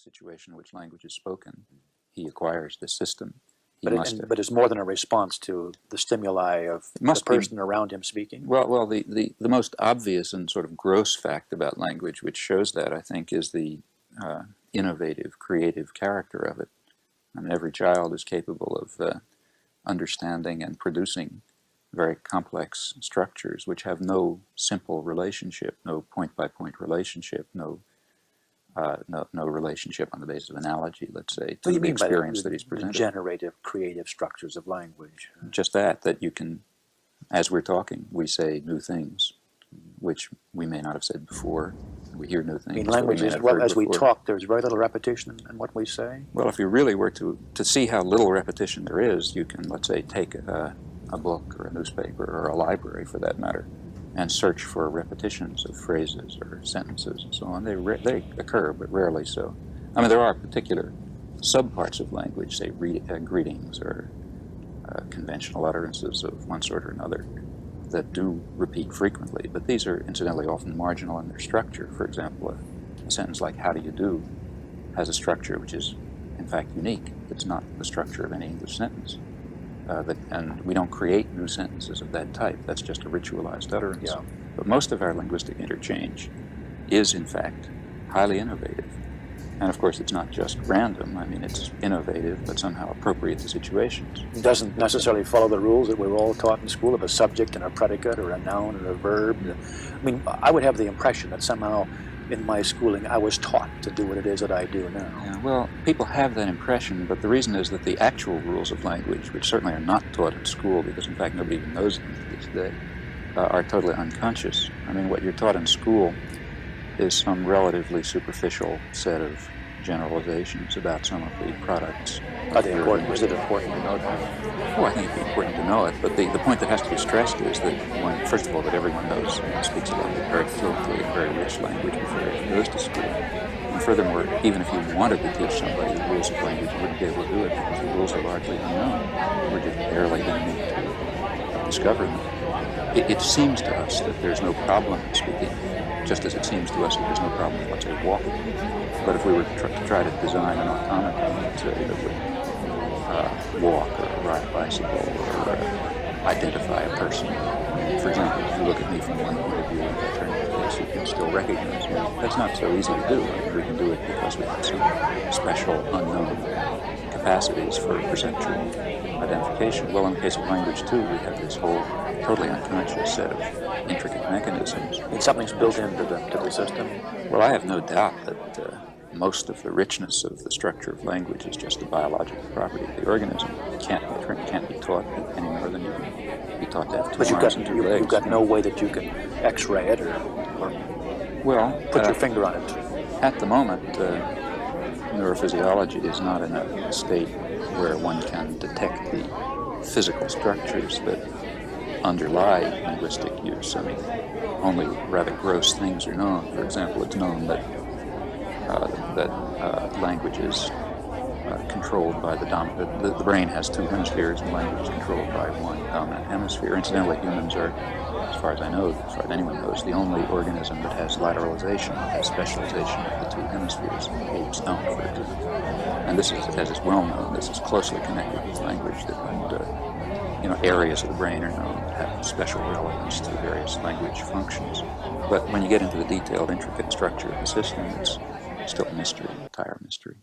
situation in which language is spoken, he acquires this system. But it's more than a response to the stimuli of the person around him speaking? Well, the most obvious and sort of gross fact about language, which shows that, I think, is the innovative, creative character of it. I mean, every child is capable of understanding and producing very complex structures which have no simple relationship, no point-by-point relationship, no relationship on the basis of analogy, let's say, to the experience that he's presenting. The generative, creative structures of language. Just that you can, as we're talking, we say new things, which we may not have said before. We hear new things. I mean, language is, well, as we talk, there's very little repetition in what we say? Well, if you really were to see how little repetition there is, you can, let's say, take a book or a newspaper or a library, for that matter, and search for repetitions of phrases or sentences and so on. They occur, but rarely so. I mean, there are particular subparts of language, say greetings or conventional utterances of one sort or another, that do repeat frequently, but these are incidentally often marginal in their structure. For example, a sentence like "How do you do" has a structure which is, in fact, unique. It's not the structure of any English sentence. And we don't create new sentences of that type. That's just a ritualized utterance. Yeah. But most of our linguistic interchange is, in fact, highly innovative. And of course, it's not just random. I mean, it's innovative, but somehow appropriate to situations. It doesn't necessarily follow the rules that we were all taught in school of a subject and a predicate or a noun and a verb. I mean, I would have the impression that somehow in my schooling I was taught to do what it is that I do now. Yeah, well, people have that impression, but the reason is that the actual rules of language, which certainly are not taught in school, because in fact nobody even knows them to this day, are totally unconscious. I mean, what you're taught in school is some relatively superficial set of generalizations about some of the products. Are they important? Was it important to know that? Oh, I think it'd be important to know it, but the point that has to be stressed is that, first of all, that everyone knows and speaks a language very fluently, a very rich language before it goes to school. And furthermore, even if you wanted to teach somebody the rules of language, you wouldn't be able to do it because the rules are largely unknown. We're just barely beginning to discover them. It seems to us that there's no problem in speaking, just as it seems to us that there's no problem with, let's say, walking. But if we were to try to design an automaton, let's say, that would walk or ride a bicycle or identify a person, for example, if you look at me from one point of view and I turn to this, you can still recognize me. That's not so easy to do. I mean, we can do it because we have some special unknown capacities for perceptual identification. Well, in the case of language, too, we have this whole totally unconscious set of intricate mechanisms. And something's built into the system? Well, I have no doubt that most of the richness of the structure of language is just the biological property of the organism. It can't be taught any more than you can be taught to have two arms and two legs. You've got no way that you can X-ray it or put your finger on it. At the moment, neurophysiology is not in a state where one can detect the physical structures that underlie linguistic use. I mean, only rather gross things are known. For example, it's known that language is controlled by the brain has two hemispheres, and language is controlled by one dominant hemisphere. Incidentally, humans are, as far as I know, as far as anyone knows, the only organism that has lateralization, has specialization of the two hemispheres. Apes don't, for example. And this is, as is well known, this is closely connected with language. Areas of the brain are known that have special relevance to various language functions. But when you get into the detailed, intricate structure of the system, it's still a mystery, an entire mystery.